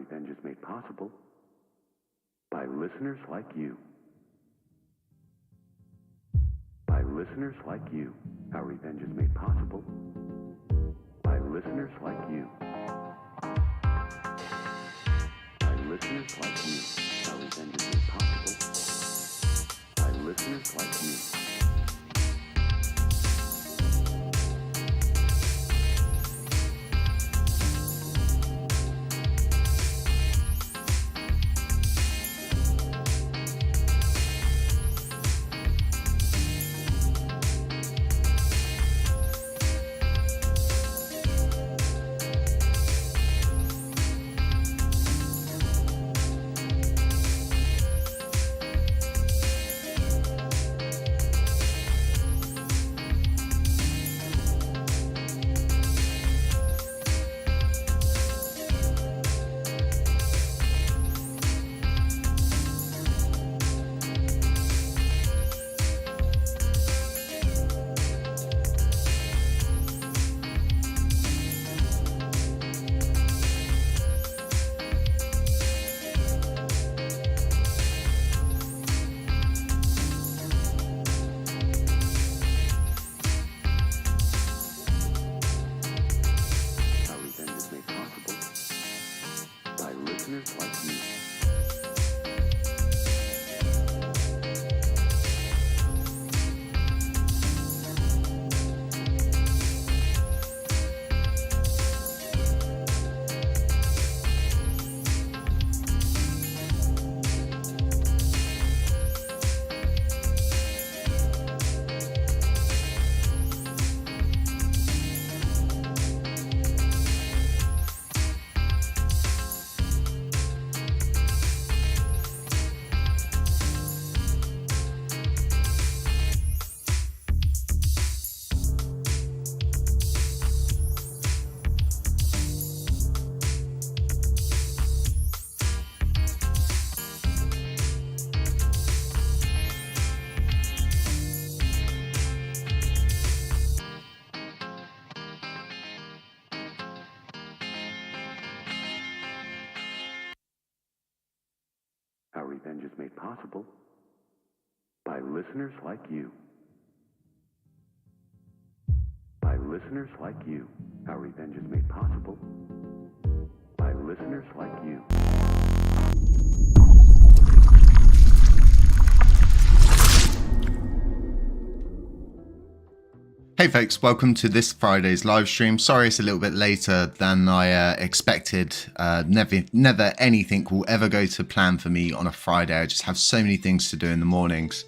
revenge is made possible by listeners like you. By listeners like you. Our revenge is made possible by listeners like you. By listeners like you. Our revenge is made possible by listeners like you. Listeners like you. Our revenge is made possible by listeners like you. By listeners like you. Our revenge is made possible by listeners like you. Hey folks, welcome to this Friday's live stream. Sorry it's a little bit later than I expected. Never anything will ever go to plan for me on a Friday. I just have so many things to do in the mornings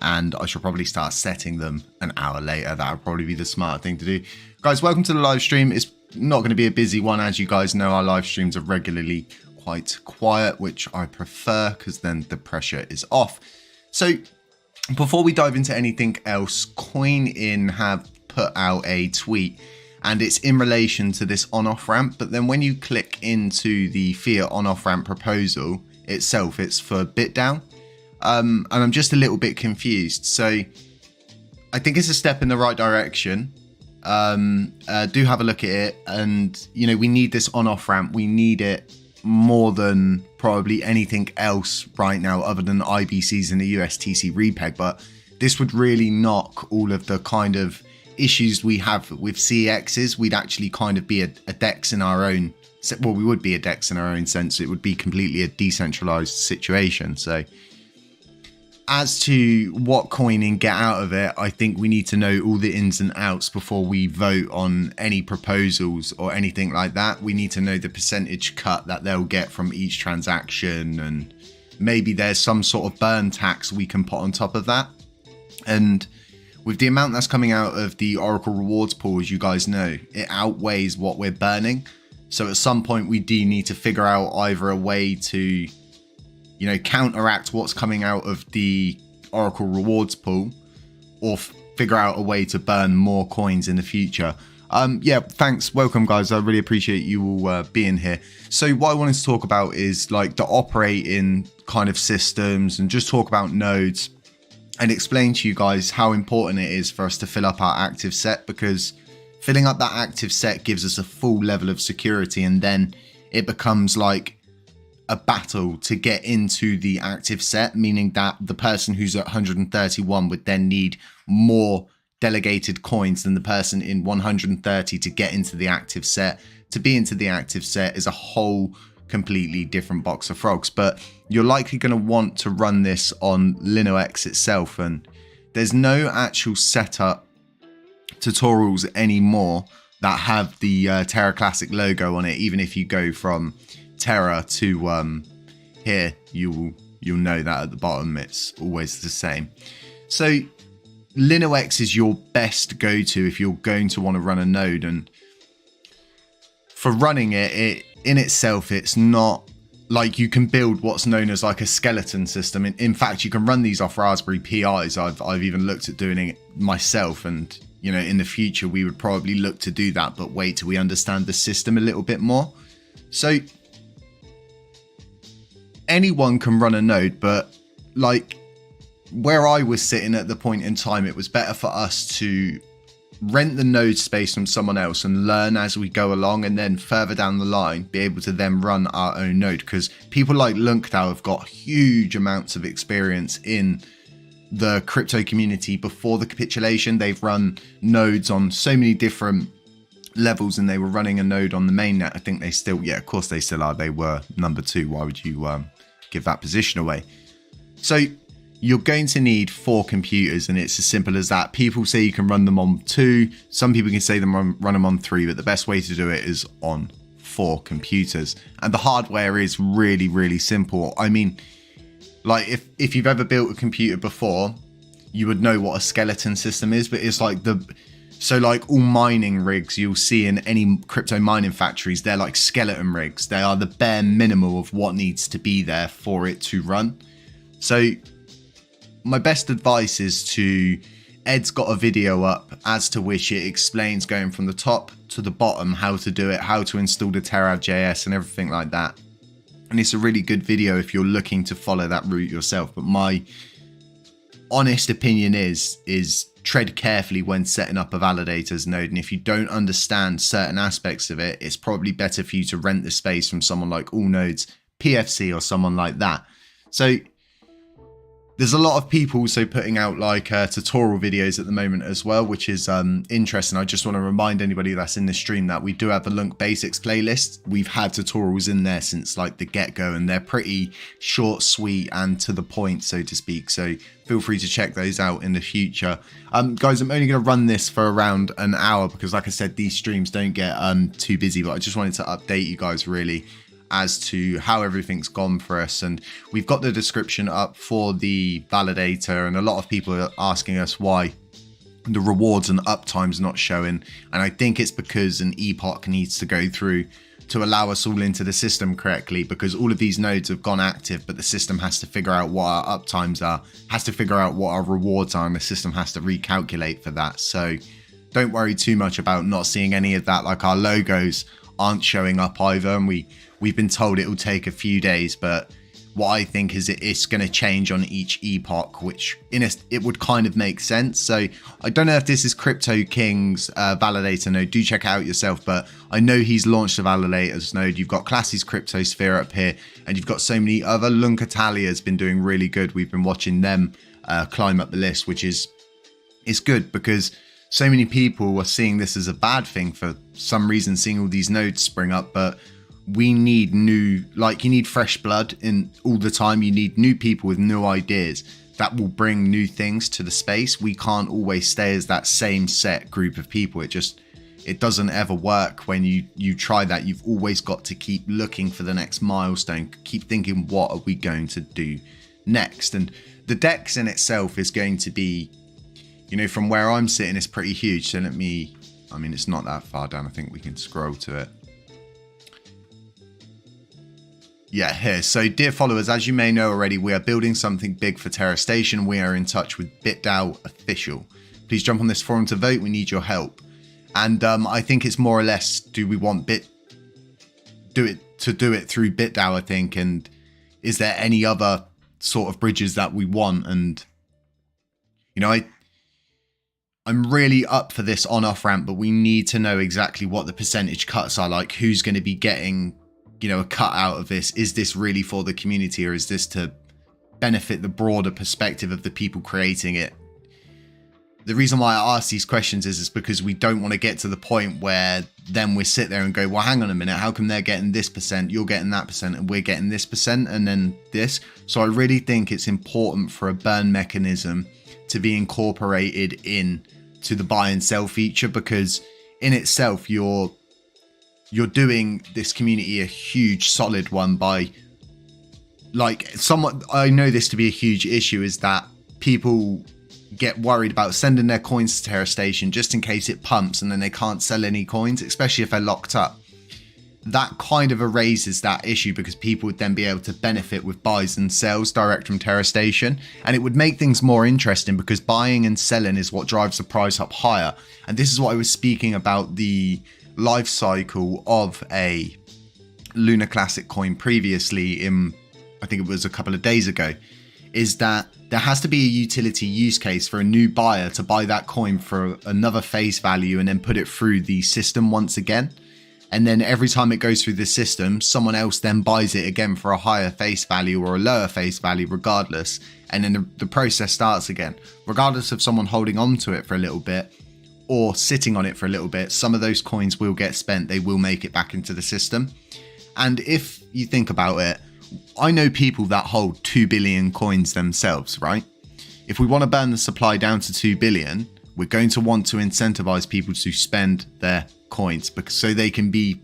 and I should probably start setting them an hour later. That would probably be the smart thing to do. Guys, welcome to the live stream. It's not going to be a busy one. As you guys know, our live streams are regularly quite quiet, which I prefer because then the pressure is off. So before we dive into anything else, CoinIn have put out a tweet and it's in relation to this on-off ramp, but then when you click into the fiat on-off ramp proposal itself, it's for BitDAO, and I'm just a little bit confused. So I think it's a step in the right direction. Do have a look at it, and you know, we need this on-off ramp. We need it more than probably anything else right now other than IBCs and the USTC repeg, but this would really knock all of the kind of issues we have with CEXs. We'd actually kind of be a DEX in our own, well, we would be a DEX in our own sense. It would be completely a decentralized situation. So as to what CoinIn get out of it, I think we need to know all the ins and outs before we vote on any proposals or anything like that. We need to know the percentage cut that they'll get from each transaction, and maybe there's some sort of burn tax we can put on top of that. And with the amount that's coming out of the Oracle rewards pool, as you guys know, it outweighs what we're burning. So at some point we do need to figure out either a way to, you know, counteract what's coming out of the Oracle rewards pool, or figure out a way to burn more coins in the future. Yeah, thanks. Welcome, guys. I really appreciate you all being here. So what I wanted to talk about is like the operating kind of systems, and just talk about nodes, and explain to you guys how important it is for us to fill up our active set, because filling up that active set gives us a full level of security, and then it becomes like a battle to get into the active set, meaning that the person who's at 131 would then need more delegated coins than the person in 130 to get into the active set. To be into the active set is a whole completely different box of frogs, but you're likely going to want to run this on LUNC itself, and there's no actual setup tutorials anymore that have the Terra Classic logo on it. Even if you go from Terra to here, you'll know that at the bottom it's always the same. So LUNC is your best go-to if you're going to want to run a node, and for running it in itself, it's not like you can build what's known as like a skeleton system. In fact, you can run these off Raspberry Pis. I've even looked at doing it myself, and you know, in the future we would probably look to do that, but wait till we understand the system a little bit more. So anyone can run a node, but like where I was sitting at the point in time, it was better for us to rent the node space from someone else and learn as we go along, and then further down the line be able to then run our own node, because people like LUNC have got huge amounts of experience in the crypto community. Before the capitulation, they've run nodes on so many different levels, and they were running a node on the mainnet. I think they still, yeah, of course they still are. They were number 2. Why would you give that position away? So you're going to need 4 computers, and it's as simple as that. People say you can run them on 2. Some people can say run them on 3, but the best way to do it is on 4 computers. And the hardware is really, really simple. I mean, like if you've ever built a computer before, you would know what a skeleton system is, but it's like so like all mining rigs you'll see in any crypto mining factories, they're like skeleton rigs. They are the bare minimum of what needs to be there for it to run. So my best advice is Ed's got a video up as to which it explains going from the top to the bottom how to do it, how to install the TerraJS and everything like that. And it's a really good video if you're looking to follow that route yourself. But my honest opinion is tread carefully when setting up a validators node. And if you don't understand certain aspects of it, it's probably better for you to rent the space from someone like Allnodes, PFC, or someone like that. So there's a lot of people also putting out like tutorial videos at the moment as well, which is interesting. I just want to remind anybody that's in the stream that we do have the LUNC Basics playlist. We've had tutorials in there since like the get-go, and they're pretty short, sweet, and to the point, so to speak. So feel free to check those out in the future. Guys, I'm only going to run this for around an hour because, like I said, these streams don't get too busy, but I just wanted to update you guys really as to how everything's gone for us. And we've got the description up for the validator, and a lot of people are asking us why the rewards and uptime's not showing, and I think it's because an epoch needs to go through to allow us all into the system correctly, because all of these nodes have gone active, but the system has to figure out what our uptimes are, has to figure out what our rewards are, and the system has to recalculate for that. So don't worry too much about not seeing any of that. Like our logos aren't showing up either, and we've been told it will take a few days, but what I think is it's going to change on each epoch, which it would kind of make sense. So I don't know if this is Crypto King's validator node. Do check it out yourself, but I know he's launched a validators node. You've got Classy's Cryptosphere up here, and you've got so many other. LUNC has been doing really good. We've been watching them climb up the list, which is good because so many people are seeing this as a bad thing for some reason, seeing all these nodes spring up, but we need you need fresh blood in all the time. You need new people with new ideas that will bring new things to the space. We can't always stay as that same set group of people. It doesn't ever work when you try that. You've always got to keep looking for the next milestone, keep thinking, what are we going to do next? And the DEX in itself is going to be, from where I'm sitting, it's pretty huge. So it's not that far down. I think we can scroll to it. Yeah, here. So, dear followers, as you may know already, we are building something big for Terra Station. We are in touch with BitDAO Official. Please jump on this forum to vote. We need your help. And I think it's more or less, do we want do it through BitDAO, I think, and is there any other sort of bridges that we want? And I'm really up for this on-off ramp, but we need to know exactly what the percentage cuts are, like who's going to be getting a cutout of this. Is this really for the community, or is this to benefit the broader perspective of the people creating it? The reason why I ask these questions is because we don't want to get to the point where then we sit there and go, well, hang on a minute, how come they're getting this percent, you're getting that percent, and we're getting this percent, and then this? So I really think it's important for a burn mechanism to be incorporated in to the buy and sell feature, because in itself, you're doing this community a huge solid one by, like, somewhat, I know this to be a huge issue, is that people get worried about sending their coins to TerraStation just in case it pumps and then they can't sell any coins, especially if they're locked up. That kind of erases that issue, because people would then be able to benefit with buys and sells direct from TerraStation, and it would make things more interesting, because buying and selling is what drives the price up higher. And this is what I was speaking about, the life cycle of a Lunar Classic coin previously in, I think it was a couple of days ago, is that there has to be a utility use case for a new buyer to buy that coin for another face value and then put it through the system once again. And then every time it goes through the system, someone else then buys it again for a higher face value or a lower face value regardless. And then the process starts again. Regardless of someone holding on to it for a little bit or sitting on it for a little bit, some of those coins will get spent. They will make it back into the system. And if you think about it, I know people that hold 2 billion coins themselves, right? If we want to burn the supply down to 2 billion, we're going to want to incentivize people to spend their coins, because so they can be,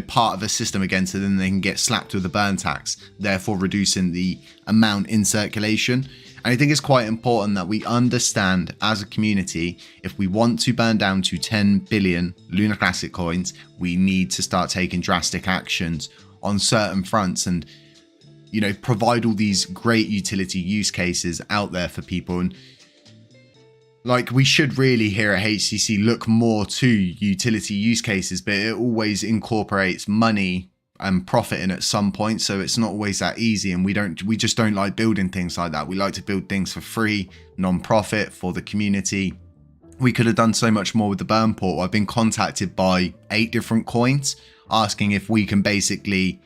part of a system again, so then they can get slapped with the burn tax, therefore reducing the amount in circulation. And I think it's quite important that we understand as a community, if we want to burn down to 10 billion Lunar Classic coins, we need to start taking drastic actions on certain fronts and provide all these great utility use cases out there for people. And like, we should really here at HCC look more to utility use cases, but it always incorporates money and profit in at some point, so it's not always that easy. And we just don't like building things like that. We like to build things for free, non-profit, for the community. We could have done so much more with the burn portal. I've been contacted by 8 different coins asking if we can basically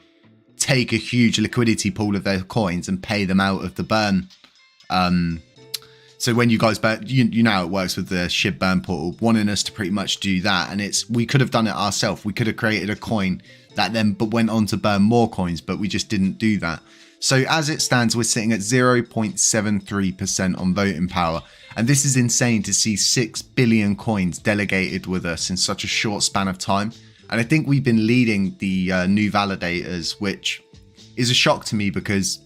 take a huge liquidity pool of their coins and pay them out of the burn. So when you guys burn, you know how it works with the SHIB burn portal, wanting us to pretty much do that. And we could have done it ourselves. We could have created a coin that then went on to burn more coins, but we just didn't do that. So as it stands, we're sitting at 0.73% on voting power. And this is insane to see 6 billion coins delegated with us in such a short span of time. And I think we've been leading the new validators, which is a shock to me, because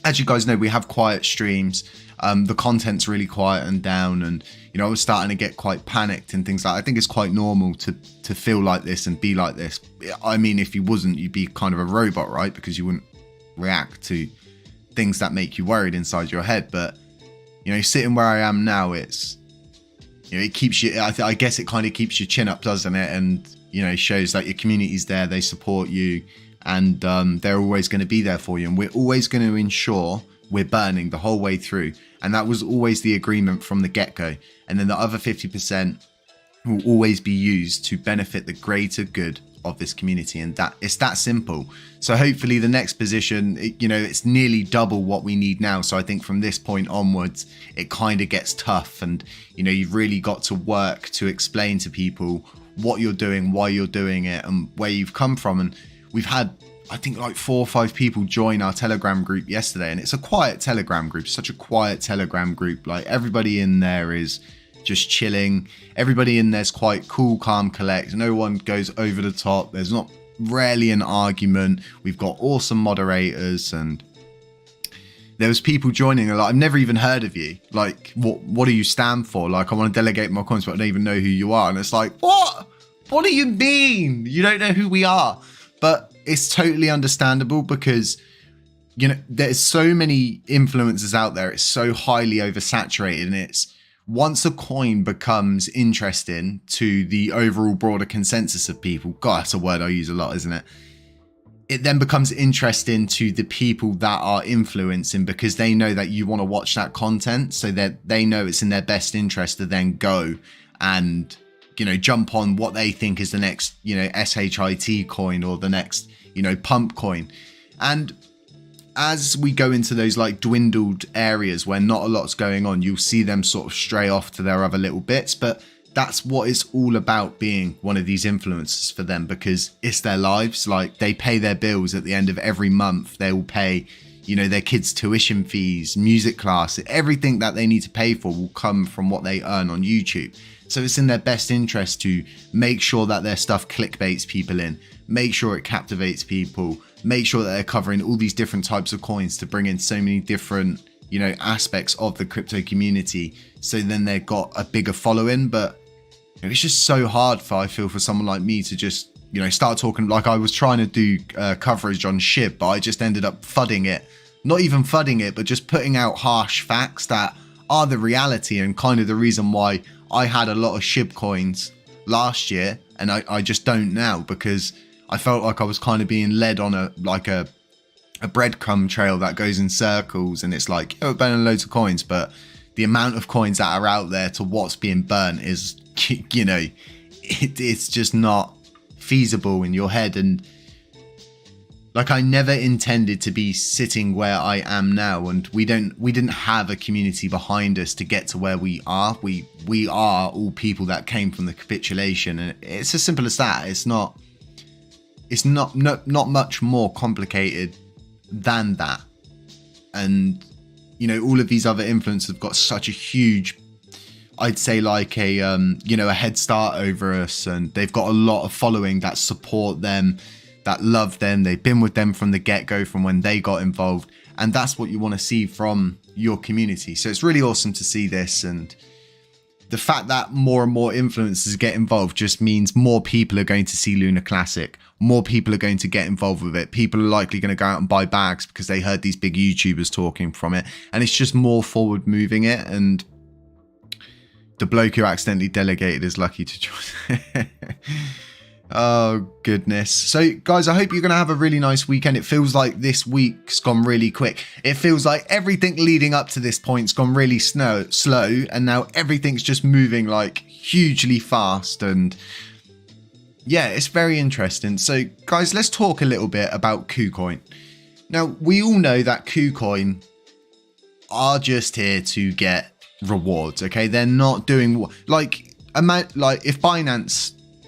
as you guys know, we have quiet streams. The content's really quiet and down, and I was starting to get quite panicked and things like that. I think it's quite normal to feel like this and be like this. I mean, if you wasn't, you'd be kind of a robot, right? Because you wouldn't react to things that make you worried inside your head. But sitting where I am now, it's it keeps you, I guess it kind of keeps your chin up, doesn't it? And shows that your community's there, they support you, and they're always going to be there for you. And we're always going to ensure we're burning the whole way through. And that was always the agreement from the get-go. And then the other 50% will always be used to benefit the greater good of this community. And that it's that simple. So hopefully the next position, it's nearly double what we need now. So I think from this point onwards, it kind of gets tough. And, you've really got to work to explain to people what you're doing, why you're doing it, and where you've come from. And we've had, I think, like 4 or 5 people join our Telegram group yesterday, and it's a quiet Telegram group, such a quiet Telegram group. Like, everybody in there is just chilling. Everybody in there's quite cool, calm, collect. No one goes over the top. There's not rarely an argument. We've got awesome moderators, and there was people joining. Like, I've never even heard of you. Like, what do you stand for? Like, I want to delegate my coins, but I don't even know who you are. And it's like, what? What do you mean? You don't know who we are? But it's totally understandable, because there's so many influencers out there. It's so highly oversaturated, and it's, once a coin becomes interesting to the overall broader consensus of people, God, that's a word I use a lot, isn't it? It then becomes interesting to the people that are influencing, because they know that you want to watch that content, so that they know it's in their best interest to then go and jump on what they think is the next, SHIT coin, or the next, pump coin. And as we go into those like dwindled areas where not a lot's going on, you'll see them sort of stray off to their other little bits. But that's what it's all about, being one of these influencers for them, because it's their lives. Like, they pay their bills at the end of every month. They will pay, their kids' tuition fees, music class, everything that they need to pay for will come from what they earn on YouTube. So it's in their best interest to make sure that their stuff clickbaits people in, make sure it captivates people, make sure that they're covering all these different types of coins to bring in so many different, aspects of the crypto community. So then they've got a bigger following. But it's just so hard I feel for someone like me to just, start talking. Like, I was trying to do coverage on SHIB, but I just ended up fudding it. Not even fudding it, but just putting out harsh facts that are the reality, and kind of the reason why I had a lot of SHIB coins last year and I just don't now, because I felt like I was kind of being led on a breadcrumb trail that goes in circles, and it's like, oh, burning loads of coins, but the amount of coins that are out there to what's being burnt is, it's just not feasible in your head. And like, I never intended to be sitting where I am now, and we didn't have a community behind us to get to where we are. We are all people that came from the capitulation, and it's as simple as that. It's not much more complicated than that. And all of these other influencers have got such a huge, I'd say, like a head start over us, and they've got a lot of following that support them, that love them. They've been with them from the get-go, from when they got involved, and that's what you want to see from your community. So it's really awesome to see this, and the fact that more and more influencers get involved just means more people are going to see Lunar Classic, more people are going to get involved with it. People are likely going to go out and buy bags because they heard these big YouTubers talking from it, and it's just more forward moving it. And the bloke who accidentally delegated is lucky to join. Oh, goodness. So, guys, I hope you're going to have a really nice weekend. It feels like this week's gone really quick. It feels like everything leading up to this point's gone really slow, and now everything's just moving like hugely fast. And yeah, it's very interesting. So, guys, let's talk a little bit about KuCoin. Now, we all know that KuCoin are just here to get rewards, okay? They're not doing like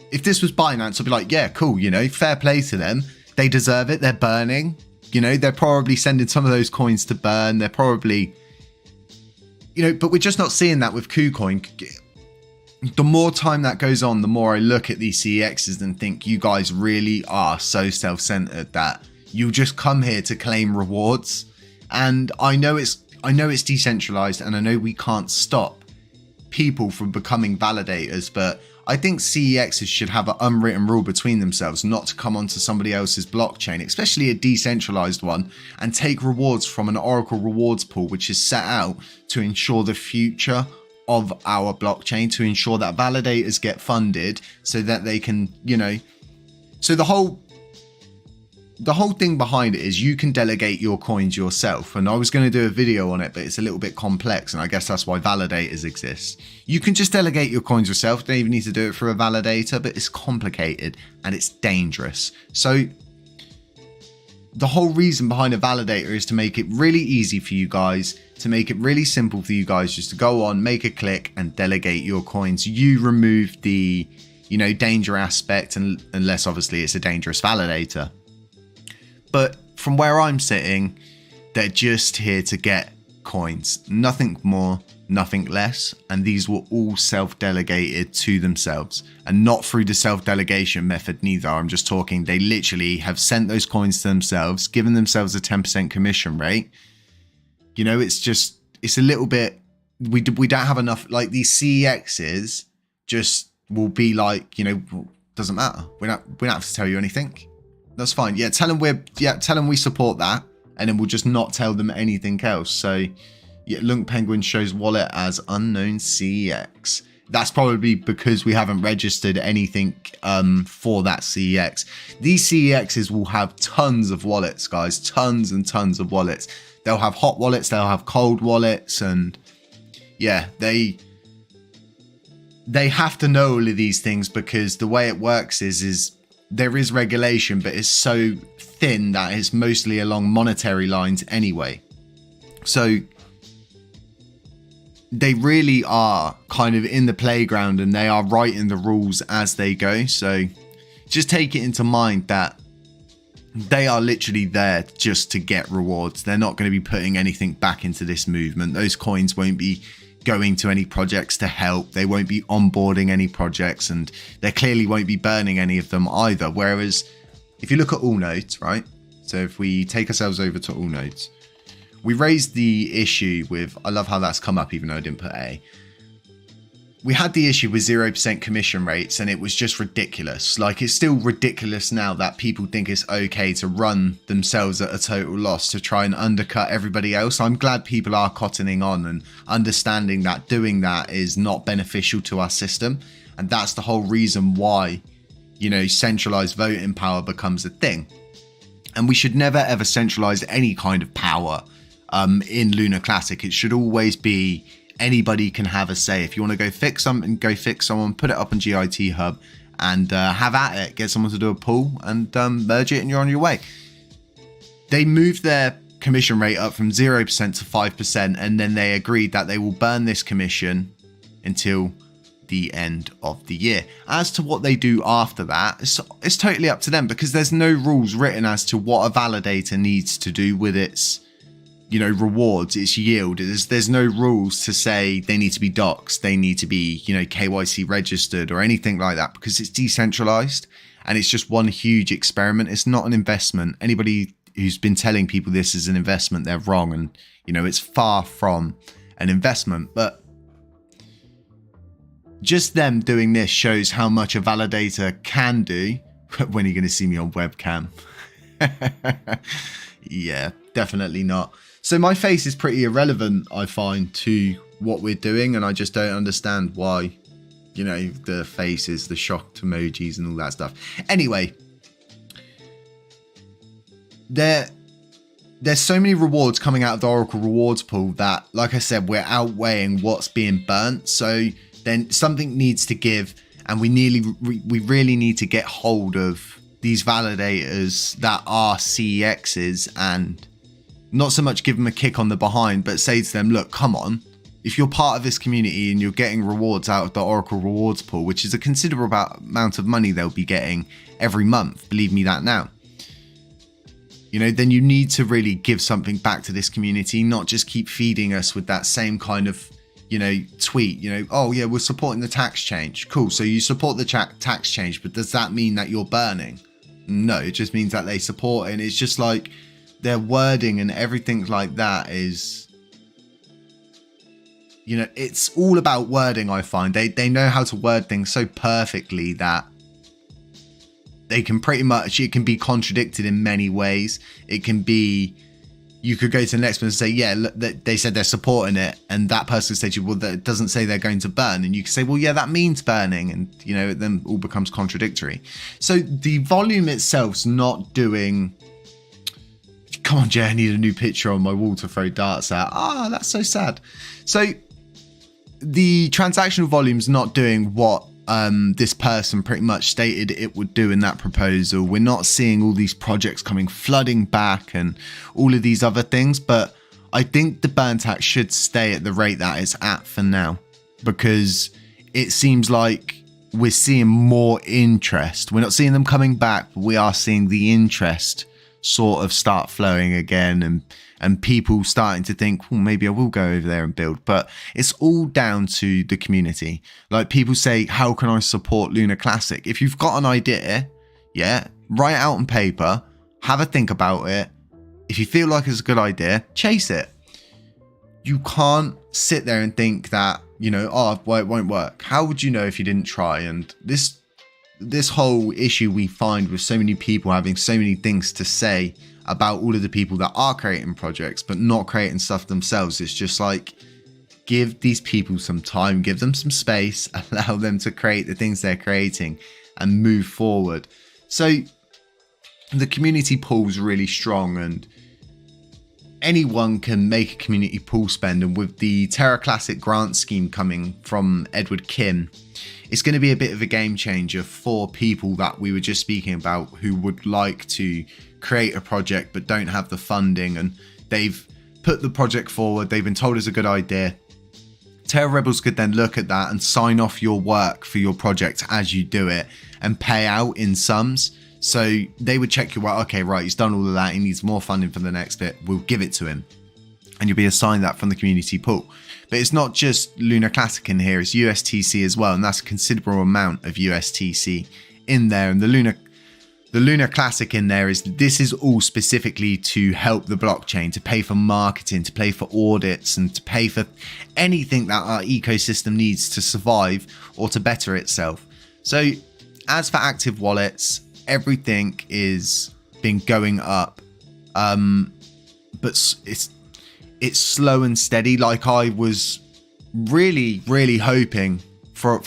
if this was Binance, I'd be like, yeah, cool, fair play to them. They deserve it. They're burning, they're probably sending some of those coins to burn. They're probably, but we're just not seeing that with KuCoin. The more time that goes on, the more I look at these CEXs and think, you guys really are so self-centered that you just come here to claim rewards. And I know it's decentralized, and I know we can't stop people from becoming validators, but I think CEXs should have an unwritten rule between themselves not to come onto somebody else's blockchain, especially a decentralized one, and take rewards from an Oracle rewards pool, which is set out to ensure the future of our blockchain, to ensure that validators get funded so that they can, so the whole thing behind it is you can delegate your coins yourself. And I was going to do a video on it, but it's a little bit complex, and I guess that's why validators exist. You can just delegate your coins yourself. You don't even need to do it through a validator, but it's complicated and it's dangerous. So the whole reason behind a validator is to make it really easy for you guys, to make it really simple for you guys just to go on, make a click and delegate your coins. You remove the, danger aspect, and unless obviously it's a dangerous validator. But from where I'm sitting, they're just here to get coins. Nothing more, nothing less. And these were all self-delegated to themselves, and not through the self-delegation method neither. I'm just talking, they literally have sent those coins to themselves, given themselves a 10% commission rate. It's a little bit, we don't have enough, like these CEXs just will be like, doesn't matter. We don't have to tell you anything. That's fine. Yeah, tell them we support that, and then we'll just not tell them anything else. So, yeah, LUNC Penguin shows wallet as unknown CEX. That's probably because we haven't registered anything for that CEX. These CEXs will have tons of wallets, guys, tons and tons of wallets. They'll have hot wallets, they'll have cold wallets, and yeah, they have to know all of these things, because the way it works is there is regulation, but it's so thin that it's mostly along monetary lines anyway. So they really are kind of in the playground, and they are writing the rules as they go. So just take it into mind that they are literally there just to get rewards. They're not going to be putting anything back into this movement. Those coins won't be going to any projects to help. They won't be onboarding any projects, and they clearly won't be burning any of them either. Whereas if you look at all nodes, right? So if we take ourselves over to all nodes, we raised the issue with, I love how that's come up even though I didn't put A. We had the issue with 0% commission rates, and it was just ridiculous. Like, it's still ridiculous now that people think it's okay to run themselves at a total loss to try and undercut everybody else. I'm glad people are cottoning on and understanding that doing that is not beneficial to our system. And that's the whole reason why, you know, centralized voting power becomes a thing. And we should never ever centralize any kind of power in Lunar Classic. It should always be anybody can have a say. If you want to go fix something, go fix someone, put it up on GIT Hub and have at it. Get someone to do a pull and merge it, and you're on your way. They moved their commission rate up from 0% to 5%, and then they agreed that they will burn this commission until the end of the year. As to what they do after that, it's totally up to them, because there's no rules written as to what a validator needs to do with its, you know, rewards, its yield. There's no rules to say they need to be doxed, they need to be, you know, KYC registered or anything like that, because it's decentralized and it's just one huge experiment. It's not an investment. Anybody who's been telling people this is an investment, they're wrong. And, you know, it's far from an investment. But just them doing this shows how much a validator can do. When are you going to see me on webcam? Yeah, definitely not. So my face is pretty irrelevant, I find, to what we're doing, and I just don't understand why, you know, the faces, the shocked emojis and all that stuff. Anyway, there's so many rewards coming out of the Oracle rewards pool that, like I said, we're outweighing what's being burnt. So then something needs to give, and we really need to get hold of these validators that are CEXs and not so much give them a kick on the behind, but say to them, look, come on, if you're part of this community and you're getting rewards out of the Oracle rewards pool, which is a considerable amount of money they'll be getting every month, believe me that now, you know, then you need to really give something back to this community, not just keep feeding us with that same kind of, you know, tweet, you know, oh yeah, we're supporting the tax change. Cool. So you support the tax change, but does that mean that you're burning? No, it just means that they support it. And it's just like their wording and everything like that is, you know, it's all about wording. I find they know how to word things so perfectly that they can pretty much, it can be contradicted in many ways. It can be, you could go to the next person and say, yeah, look, they said they're supporting it, and that person said to you, well, that doesn't say they're going to burn, and you can say, well, yeah, that means burning, and you know, it then all becomes contradictory. So the volume itself's not doing. Come on, Jay, I need a new picture on my wall to throw darts at. Ah, that's so sad. So the transactional volume's not doing what this person pretty much stated it would do in that proposal. We're not seeing all these projects coming flooding back and all of these other things, but I think the burn tax should stay at the rate that it's at for now, because it seems like we're seeing more interest. We're not seeing them coming back, but we are seeing the interest sort of start flowing again, and people starting to think, well, maybe I will go over there and build. But it's all down to the community. Like, people say, how can I support Lunar Classic? If you've got an idea, yeah, write it out on paper, have a think about it. If you feel like it's a good idea, chase it. You can't sit there and think that, you know, oh, well, it won't work. How would you know if you didn't try? And this whole issue we find with so many people having so many things to say about all of the people that are creating projects but not creating stuff themselves. It's just like, give these people some time, give them some space, allow them to create the things they're creating and move forward. So the community pool's really strong, and anyone can make a community pool spend, and with the Terra Classic grant scheme coming from Edward Kim, it's going to be a bit of a game changer for people that we were just speaking about who would like to create a project but don't have the funding, and they've put the project forward, they've been told it's a good idea. Terra Rebels could then look at that and sign off your work for your project as you do it and pay out in sums. So they would check your work. Okay, right, he's done all of that. He needs more funding for the next bit. We'll give it to him. And you'll be assigned that from the community pool. But it's not just Lunar Classic in here. It's USTC as well. And that's a considerable amount of USTC in there. And the Lunar Classic in there this is all specifically to help the blockchain, to pay for marketing, to pay for audits, and to pay for anything that our ecosystem needs to survive or to better itself. So as for active wallets, everything is been going up, but it's slow and steady. Like I was really hoping for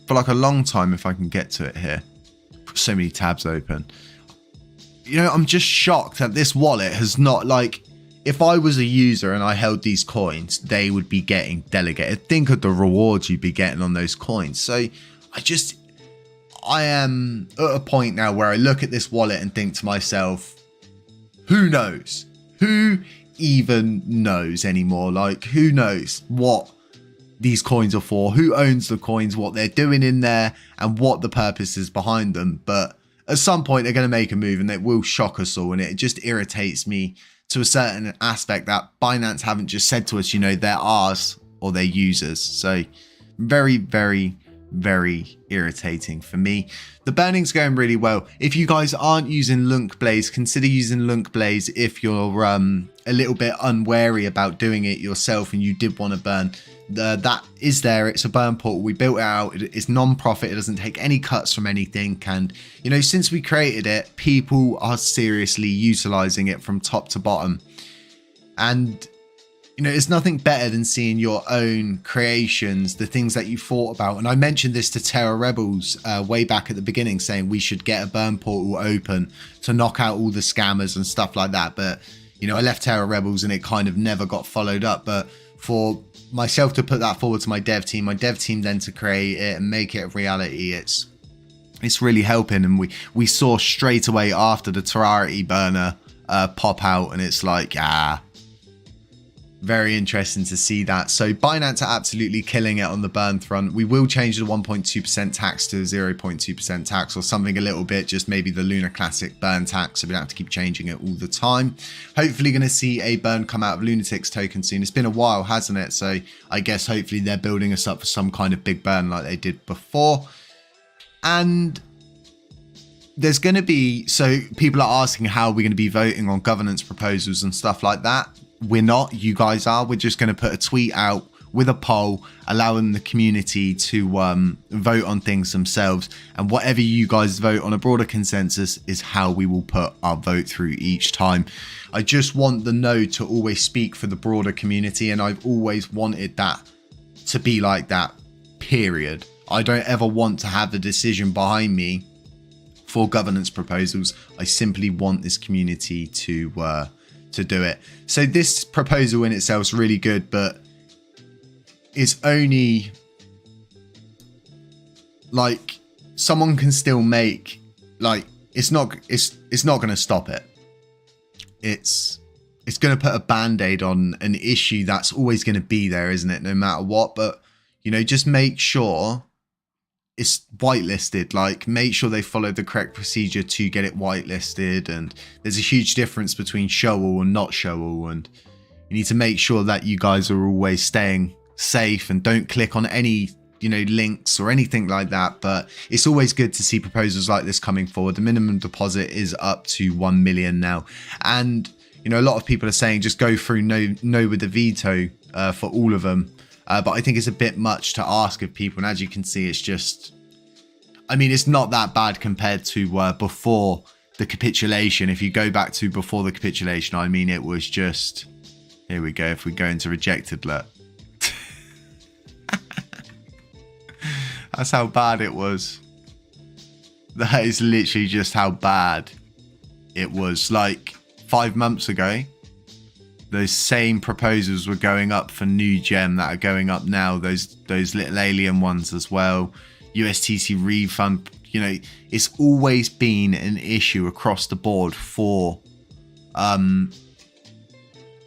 like a long time, if I can get to it here. So many tabs open. You know, I'm just shocked that this wallet has not, like, if I was a user and I held these coins, they would be getting delegated. Think of the rewards you'd be getting on those coins. So I am at a point now where I look at this wallet and think to myself, who knows? Who even knows anymore? Like, who knows what these coins are for? Who owns the coins? What they're doing in there? And what the purpose is behind them? But at some point, they're going to make a move and it will shock us all. And it just irritates me to a certain aspect that Binance haven't just said to us, you know, they're ours or they're users. So very irritating for me. The burning's going really well. If you guys aren't using LUNC Blaze, consider using LUNC Blaze if you're a little bit unwary about doing it yourself and you did want to burn. That is there. It's a burn portal. We built it out. It's non-profit. It doesn't take any cuts from anything. And, you know, since we created it, people are seriously utilizing it from top to bottom. And, you know, it's nothing better than seeing your own creations, the things that you thought about. And I mentioned this to Terra Rebels way back at the beginning, saying we should get a burn portal open to knock out all the scammers and stuff like that. But, you know, I left Terra Rebels and it kind of never got followed up. But for myself to put that forward to my dev team then to create it and make it a reality, it's really helping. And we saw straight away after the Terrarity burner pop out, and it's like, very interesting to see that. So Binance are absolutely killing it on the burn front. We will change the 1.2% tax to 0.2% tax or something a little bit, just maybe the Lunar Classic burn tax, so we don't have to keep changing it all the time. Hopefully going to see a burn come out of Lunatics token soon. It's been a while, hasn't it? So I guess hopefully they're building us up for some kind of big burn like they did before. And there's going to be, so people are asking how we're going to be voting on governance proposals and stuff like that. We're not, you guys are. We're just going to put a tweet out with a poll, allowing the community to vote on things themselves. And whatever you guys vote on a broader consensus is how we will put our vote through each time. I just want the node to always speak for the broader community. And I've always wanted that to be like that, period. I don't ever want to have the decision behind me for governance proposals. I simply want this community to do it. So this proposal in itself is really good, but it's only like someone can still make, like, it's not going to stop it. It's going to put a band-aid on an issue that's always going to be there, isn't it, no matter what. But, you know, just make sure it's whitelisted. Like, make sure they follow the correct procedure to get it whitelisted. And there's a huge difference between show all and not show all, and you need to make sure that you guys are always staying safe and don't click on any, you know, links or anything like that. But it's always good to see proposals like this coming forward. The minimum deposit is up to 1 million now, and you know, a lot of people are saying just go through no with the veto for all of them. But I think it's a bit much to ask of people. And as you can see, it's just, I mean, it's not that bad compared to before the capitulation. If you go back to before the capitulation, I mean, it was just, here we go. If we go into rejected, look. That's how bad it was. That is literally just how bad it was. Like 5 months ago, those same proposals were going up for new gem that are going up now. Those little alien ones as well. USTC refund. You know, it's always been an issue across the board for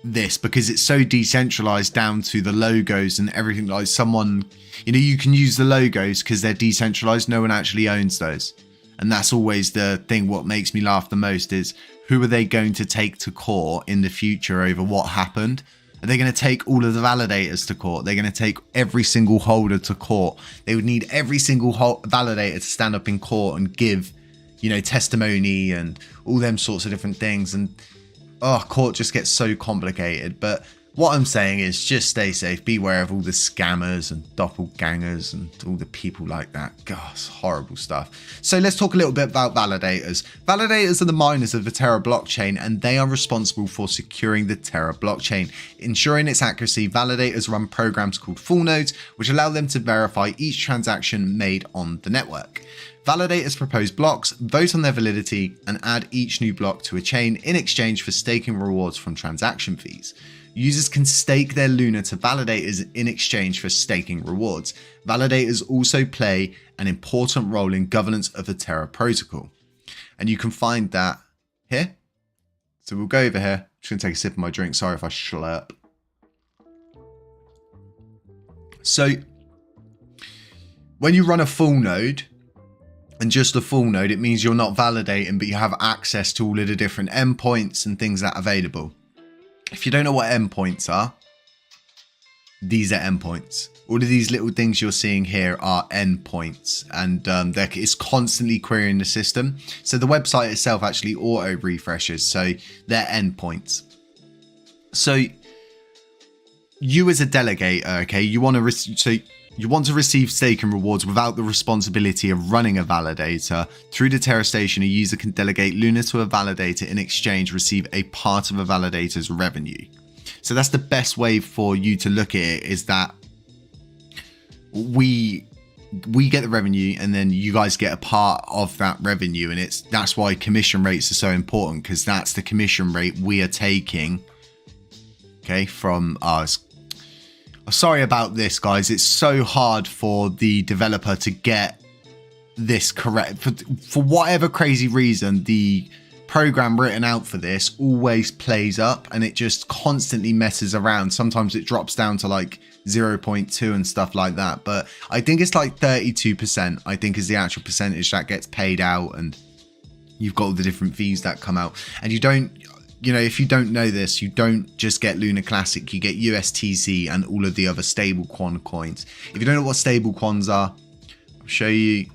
this, because it's so decentralized down to the logos and everything. Like someone, you know, you can use the logos because they're decentralized. No one actually owns those. And that's always the thing. What makes me laugh the most is, who are they going to take to court in the future over what happened? Are they going to take all of the validators to court? They're going to take every single holder to court. They would need every single validator to stand up in court and give, you know, testimony and all them sorts of different things. And court just gets so complicated. But what I'm saying is, just stay safe. Beware of all the scammers and doppelgangers and all the people like that. God, it's horrible stuff. So let's talk a little bit about validators. Validators are the miners of the Terra blockchain, and they are responsible for securing the Terra blockchain. Ensuring its accuracy, validators run programs called full nodes, which allow them to verify each transaction made on the network. Validators propose blocks, vote on their validity, and add each new block to a chain in exchange for staking rewards from transaction fees. Users can stake their Luna to validators in exchange for staking rewards. Validators also play an important role in governance of the Terra protocol. And you can find that here. So we'll go over here. I'm just going to take a sip of my drink. Sorry if I slurp. So when you run a full node, and just a full node, it means you're not validating, but you have access to all of the different endpoints and things that are available. If you don't know what endpoints are, these are endpoints. All of these little things you're seeing here are endpoints, and it's constantly querying the system. So the website itself actually auto refreshes, so they're endpoints. So you as a delegator, okay, you want to receive staking rewards without the responsibility of running a validator. Through the Terra station, a user can delegate Luna to a validator in exchange, receive a part of a validator's revenue. So that's the best way for you to look at it, is that we get the revenue and then you guys get a part of that revenue. And that's why commission rates are so important, because that's the commission rate we are taking, okay, from us. Sorry about this, guys. It's so hard for the developer to get this correct. For whatever crazy reason, the program written out for this always plays up and it just constantly messes around. Sometimes it drops down to like 0.2 and stuff like that. But I think it's like 32%, I think, is the actual percentage that gets paid out. And you've got all the different fees that come out. And you don't... You know, if you don't know this, you don't just get Luna Classic, you get USTC and all of the other stablecoin coins. If you don't know what stablecoins are, I'll show you.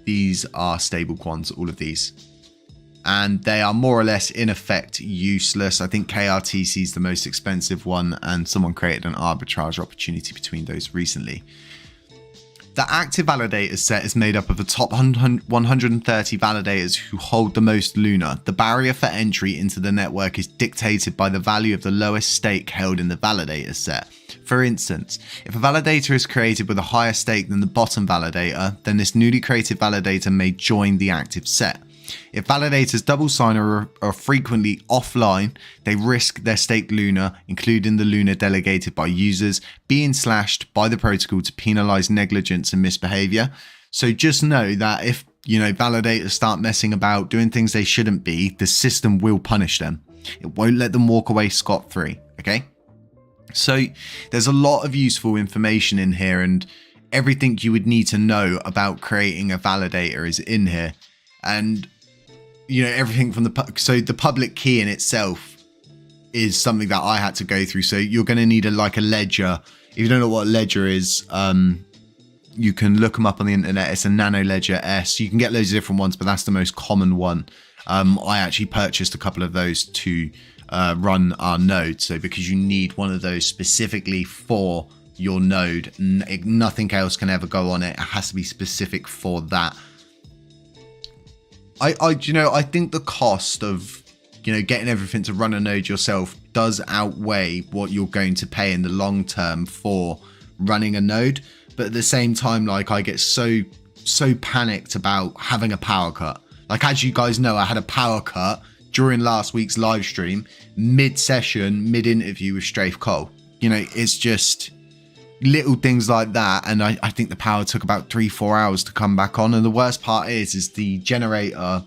These are stablecoins, all of these. And they are more or less in effect useless. I think KRTC is the most expensive one, and someone created an arbitrage opportunity between those recently. The active validators set is made up of the top 130 validators who hold the most Luna. The barrier for entry into the network is dictated by the value of the lowest stake held in the validator set. For instance, if a validator is created with a higher stake than the bottom validator, then this newly created validator may join the active set. If validators double sign or are frequently offline, they risk their staked Luna, including the Luna delegated by users, being slashed by the protocol to penalize negligence and misbehavior. So just know that if, you know, validators start messing about, doing things they shouldn't be, the system will punish them. It won't let them walk away scot-free, okay? So there's a lot of useful information in here, and everything you would need to know about creating a validator is in here. And you know, everything from the public key in itself is something that I had to go through. So you're going to need a ledger. If you don't know what a ledger is, you can look them up on the internet. It's a Nano Ledger S. You can get loads of different ones, but that's the most common one. I actually purchased a couple of those to run our node. So because you need one of those specifically for your node, nothing else can ever go on it. It has to be specific for that. I think the cost of, you know, getting everything to run a node yourself does outweigh what you're going to pay in the long term for running a node. But at the same time, like, I get so panicked about having a power cut. Like, as you guys know, I had a power cut during last week's live stream, mid-session, mid-interview with Strafe Cole. You know, it's just little things like that. And I think the power took about 3-4 hours to come back on. And the worst part is the generator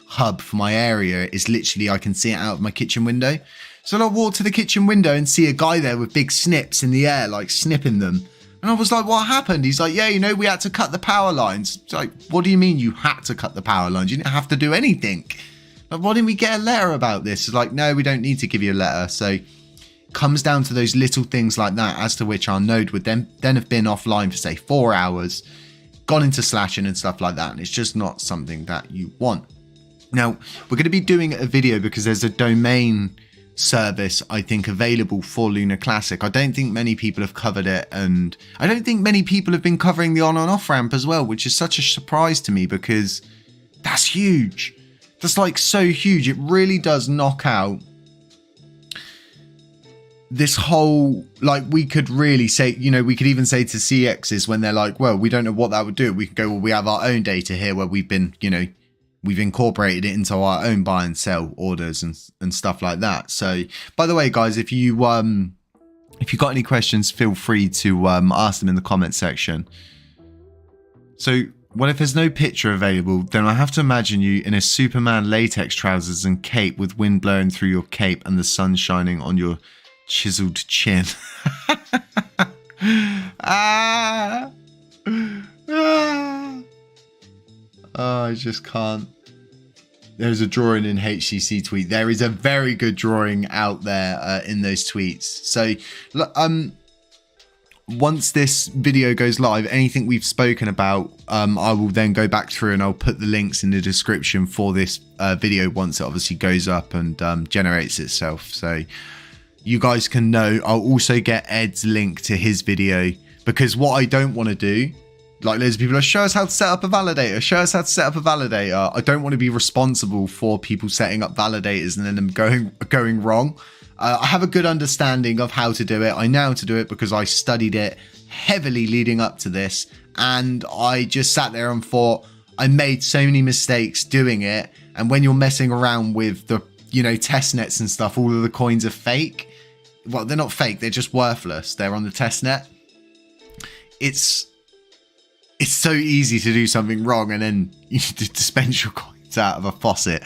hub for my area is literally, I can see it out of my kitchen window. So I walk to the kitchen window and see a guy there with big snips in the air, like snipping them. And I was like, what happened? He's like, yeah, you know, we had to cut the power lines. It's like, what do you mean you had to cut the power lines? You didn't have to do anything. Like, why didn't we get a letter about this? It's like, no, we don't need to give you a letter. So it comes down to those little things like that, as to which our node would then have been offline for, say, 4 hours, gone into slashing and stuff like that. And it's just not something that you want. Now, we're going to be doing a video because there's a domain service, I think, available for Lunar Classic. I don't think many people have covered it, and I don't think many people have been covering the on and off ramp as well, which is such a surprise to me because that's huge. That's like so huge. It really does knock out this whole, like, we could really say, you know, we could even say to CXs when they're like, well, we don't know what that would do. We could go, well, we have our own data here where we've been, you know, we've incorporated it into our own buy and sell orders and stuff like that. So, by the way, guys, if you got any questions, feel free to ask them in the comment section. So, what if there's no picture available? Then I have to imagine you in a Superman latex trousers and cape with wind blowing through your cape and the sun shining on your chiseled chin. Ah. Oh, I just can't. There's a drawing in HCC tweet. There is a very good drawing out there in those tweets. So, once this video goes live, anything we've spoken about, I will then go back through and I'll put the links in the description for this video once it obviously goes up and generates itself. So you guys can know. I'll also get Ed's link to his video, because what I don't want to do, like, loads of people are, show us how to set up a validator, show us how to set up a validator. I don't want to be responsible for people setting up validators and then them going wrong. I have a good understanding of how to do it. I know how to do it because I studied it heavily leading up to this. And I just sat there and thought, I made so many mistakes doing it. And when you're messing around with the, you know, test nets and stuff, all of the coins are fake. Well, they're not fake. They're just worthless. They're on the test net. It's so easy to do something wrong and then you dispense your coins out of a faucet.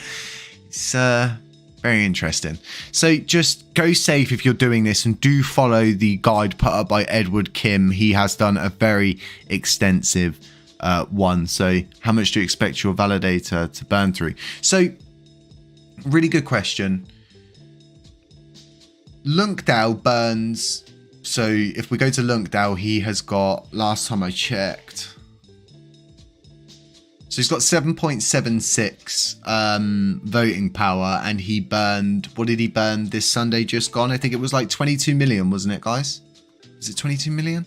It's very interesting. So just go safe if you're doing this, and do follow the guide put up by Edward Kim. He has done a very extensive one. So how much do you expect your validator to burn through? So really good question. LUNC DAO burns. So if we go to LUNC DAO, he has got, last time I checked, so he's got 7.76 voting power, and he burned, what did he burn this Sunday just gone? I think it was like 22 million, wasn't it, guys? Is it 22 million?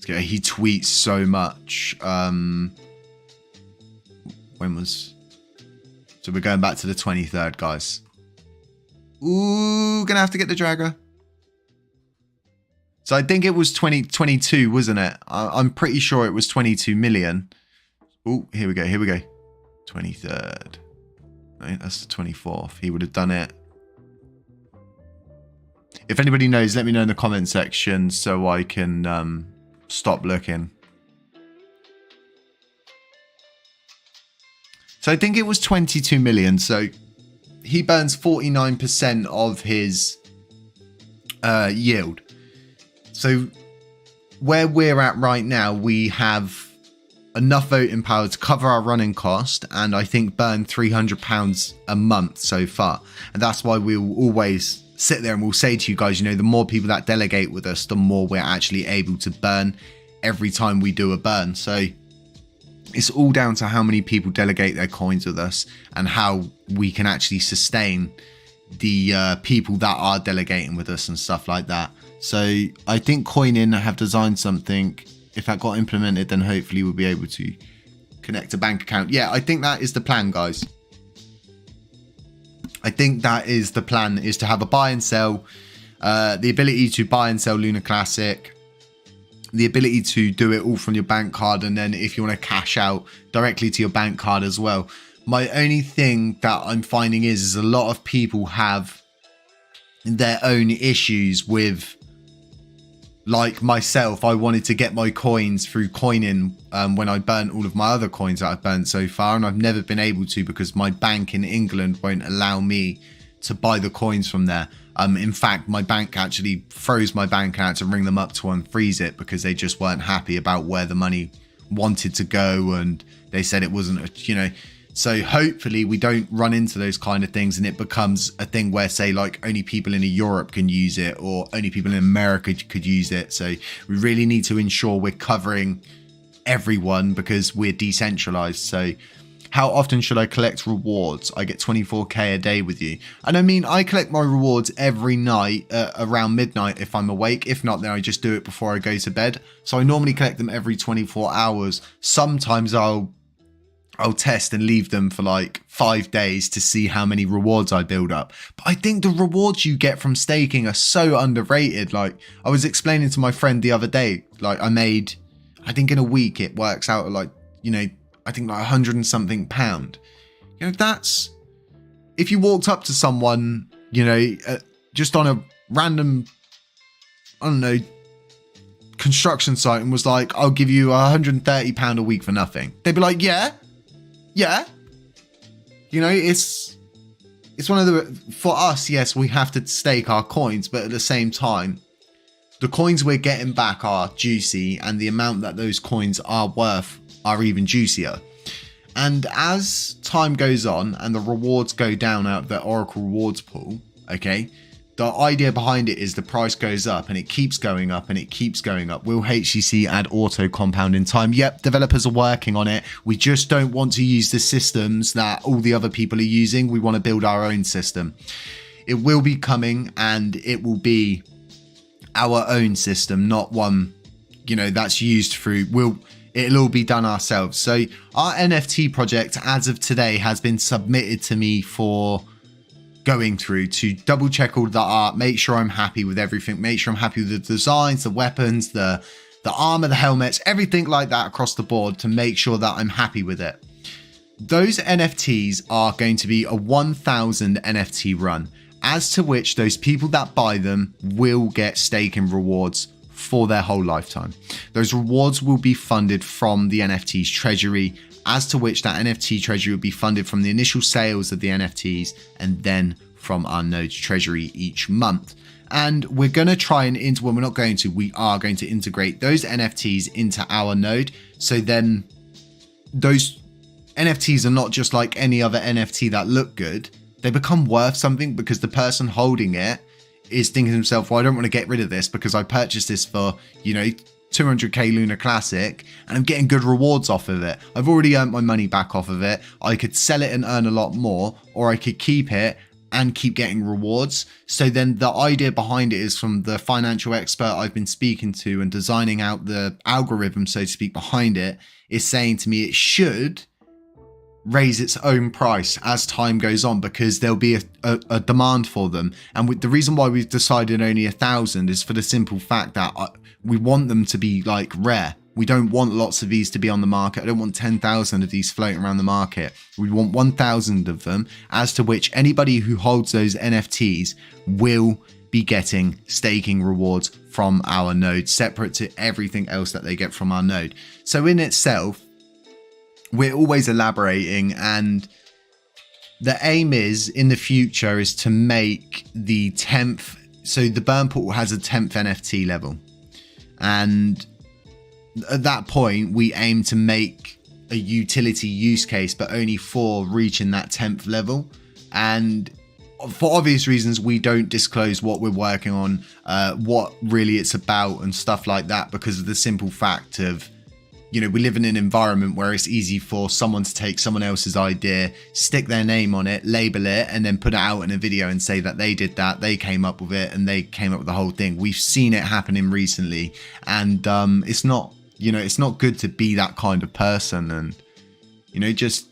Okay, he tweets so much. When was... So we're going back to the 23rd, guys. Ooh, gonna have to get the dragger. So I think it was 2022, wasn't it? I'm pretty sure it was 22 million. Oh, here we go. 23rd. Right, that's the 24th. He would have done it. If anybody knows, let me know in the comment section so I can stop looking. So I think it was 22 million. So he burns 49% of his yield. So where we're at right now, we have enough voting power to cover our running cost, and I think burn £300 a month so far. And that's why we'll always sit there and we'll say to you guys, you know, the more people that delegate with us, the more we're actually able to burn every time we do a burn. So it's all down to how many people delegate their coins with us and how we can actually sustain the people that are delegating with us and stuff like that. So I think Coinin have designed something. If that got implemented, then hopefully we'll be able to connect a bank account. Yeah, I think that is the plan, guys. I think that is the plan, is to have a buy and sell, the ability to buy and sell Lunar Classic, the ability to do it all from your bank card, and then if you want to cash out directly to your bank card as well. My only thing that I'm finding is a lot of people have their own issues with, like myself. I wanted to get my coins through coining when I burnt all of my other coins that I've burnt so far, and I've never been able to because my bank in England won't allow me to buy the coins from there. In fact, my bank actually froze my bank and I had to ring them up to unfreeze it because they just weren't happy about where the money wanted to go, and they said it wasn't, you know. So hopefully we don't run into those kind of things and it becomes a thing where, say, like only people in Europe can use it or only people in America could use it. So we really need to ensure we're covering everyone because we're decentralized. So how often should I collect rewards? I get 24k a day with you. And I mean, I collect my rewards every night around midnight if I'm awake. If not, then I just do it before I go to bed. So I normally collect them every 24 hours. Sometimes I'll test and leave them for like 5 days to see how many rewards I build up. But I think the rewards you get from staking are so underrated. Like I was explaining to my friend the other day, like I think in a week it works out at like, you know, I think like 100 and something pound. You know, that's, if you walked up to someone, you know, just on a random, I don't know, construction site and was like, I'll give you £130 a week for nothing. They'd be like, yeah. You know, it's one of the, for us, yes, we have to stake our coins, but at the same time, the coins we're getting back are juicy and the amount that those coins are worth are even juicier. And as time goes on and the rewards go down out of the Oracle rewards pool, okay, the idea behind it is the price goes up and it keeps going up and it keeps going up. Will HCC add auto compound in time? Yep, developers are working on it. We just don't want to use the systems that all the other people are using. We want to build our own system. It will be coming and it will be our own system, not one, you know, that's used through, it'll all be done ourselves. So our NFT project as of today has been submitted to me for going through to double check all the art, make sure I'm happy with everything, make sure I'm happy with the designs, the weapons, the armor, the helmets, everything like that across the board to make sure that I'm happy with it. Those NFTs are going to be a 1,000 NFT run, as to which those people that buy them will get staking rewards for their whole lifetime. Those rewards will be funded from the NFT's treasury, as to which that NFT treasury will be funded from the initial sales of the NFTs and then from our node's treasury each month. And we're going to try and we are going to integrate those NFTs into our node. So then those NFTs are not just like any other NFT that look good. They become worth something because the person holding it is thinking to himself, well, I don't want to get rid of this because I purchased this for, you know, 200k Lunar Classic and I'm getting good rewards off of it. I've already earned my money back off of it. I could sell it and earn a lot more, or I could keep it and keep getting rewards. So then the idea behind it is from the financial expert I've been speaking to and designing out the algorithm, so to speak, behind it, is saying to me it should raise its own price as time goes on because there'll be a demand for them. And the reason why we've decided only 1,000 is for the simple fact that we want them to be like rare. We don't want lots of these to be on the market. I don't want 10,000 of these floating around the market. We want 1,000 of them, as to which anybody who holds those NFTs will be getting staking rewards from our node, separate to everything else that they get from our node. So in itself, we're always elaborating, and the aim is in the future is to make the 10th. So the burn portal has a 10th NFT level. And at that point, we aim to make a utility use case, but only for reaching that 10th level. And for obvious reasons, we don't disclose what we're working on, what really it's about and stuff like that, because of the simple fact of, you know, we live in an environment where it's easy for someone to take someone else's idea, stick their name on it, label it, and then put it out in a video and say that they did that, they came up with it, and they came up with the whole thing. We've seen it happening recently, and it's not, you know, it's not good to be that kind of person. And, you know, just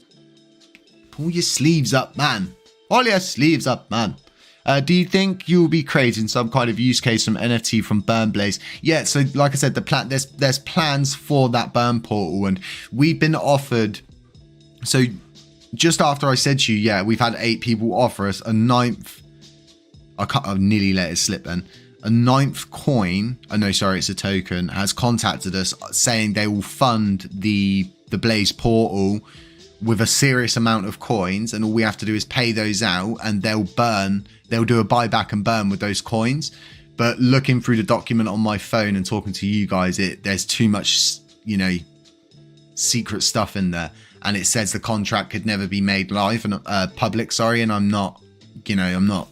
pull your sleeves up, man. Pull your sleeves up, man. Do you think you'll be creating some kind of use case from NFT from Burn Blaze? Yeah, so like I said, there's plans for that burn portal, and we've been offered. So just after I said to you, yeah, we've had 8 people offer us a ninth. I've nearly let it slip then. A ninth coin, oh no, sorry, it's a token, has contacted us saying they will fund the Blaze portal with a serious amount of coins, and all we have to do is pay those out, and they'll do a buyback and burn with those coins. But looking through the document on my phone and talking to you guys, there's too much, you know, secret stuff in there, and it says the contract could never be made live and public, sorry, and I'm not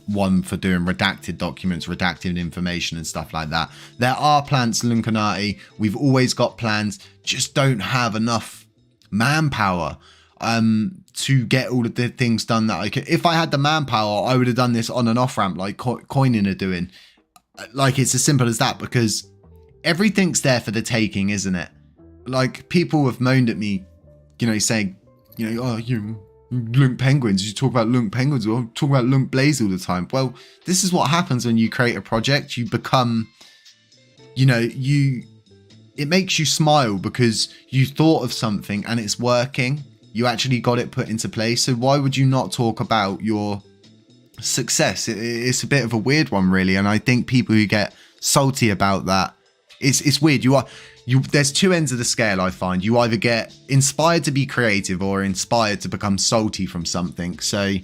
one for doing redacted documents, redacted information and stuff like that. There are plans, LUNC. We've always got plans, just don't have enough manpower to get all of the things done that I could. If I had the manpower, I would have done this on and off ramp like Coining are doing. Like, it's as simple as that, because everything's there for the taking, isn't it? Like, people have moaned at me, you know, saying, you know, oh, you LUNC Penguins, you talk about LUNC Penguins, or talk about LUNC Blaze all the time. Well, this is what happens when you create a project. You become, you know, it makes you smile because you thought of something and it's working. You actually got it put into place. So why would you not talk about your success? It's a bit of a weird one, really. And I think people who get salty about that, it's weird. There's 2 ends of the scale, I find. You either get inspired to be creative or inspired to become salty from something. So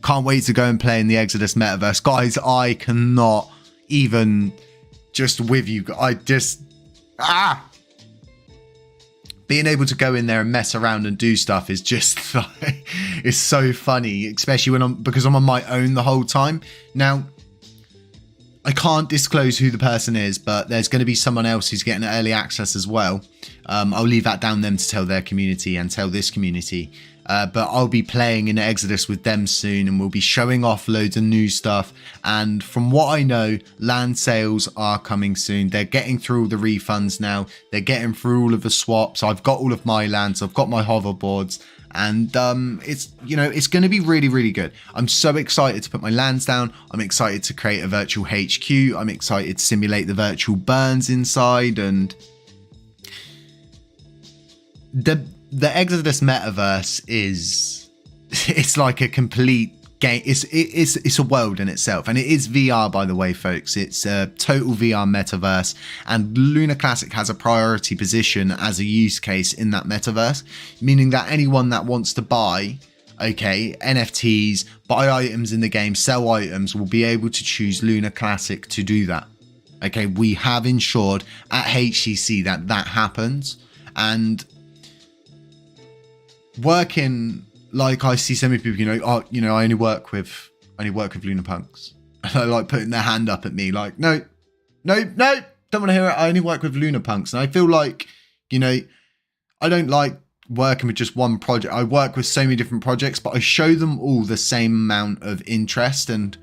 can't wait to go and play in the Exodus metaverse. Guys, I cannot even just with you. Being able to go in there and mess around and do stuff is just like, it's so funny, especially because I'm on my own the whole time. Now, I can't disclose who the person is, but there's going to be someone else who's getting early access as well. I'll leave that down them to tell their community and tell this community. But I'll be playing in Exodus with them soon, and we'll be showing off loads of new stuff. And from what I know, land sales are coming soon. They're getting through all the refunds now. They're getting through all of the swaps. I've got all of my lands. I've got my hoverboards. And it's, you know, it's going to be really, really good. I'm so excited to put my lands down. I'm excited to create a virtual HQ. I'm excited to simulate the virtual burns inside. And the Exodus metaverse it's like a complete game. It's a world in itself, and it is VR, by the way, folks. It's a total VR metaverse, and Lunar Classic has a priority position as a use case in that metaverse, meaning that anyone that wants to buy NFTs, buy items in the game, sell items, will be able to choose Lunar Classic to do that. We have ensured at HCC that happens. And working, like, I see so many people, I only work with Lunar Punks. And like putting their hand up at me like, no, don't want to hear it. I only work with Lunar Punks. And I feel like, I don't like working with just one project. I work with so many different projects, but I show them all the same amount of interest, and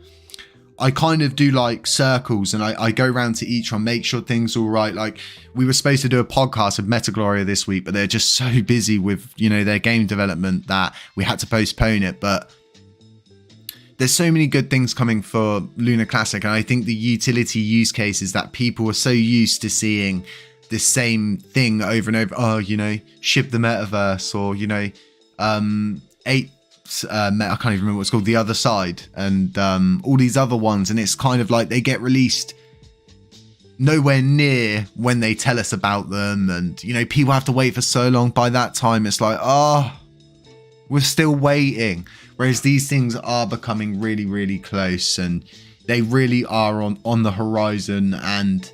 I kind of do like circles, and I go around to each one, make sure things are all right. Like, we were supposed to do a podcast with Metagloria this week, but they're just so busy with, their game development that we had to postpone it. But there's so many good things coming for Lunar Classic. And I think the utility use cases that people are so used to seeing the same thing over and over. Oh, ship the metaverse, or, I can't even remember what it's called, The Other Side, and all these other ones, and it's kind of like they get released nowhere near when they tell us about them, and people have to wait for so long. By that time it's like, we're still waiting, whereas these things are becoming really, really close, and they really are on the horizon. And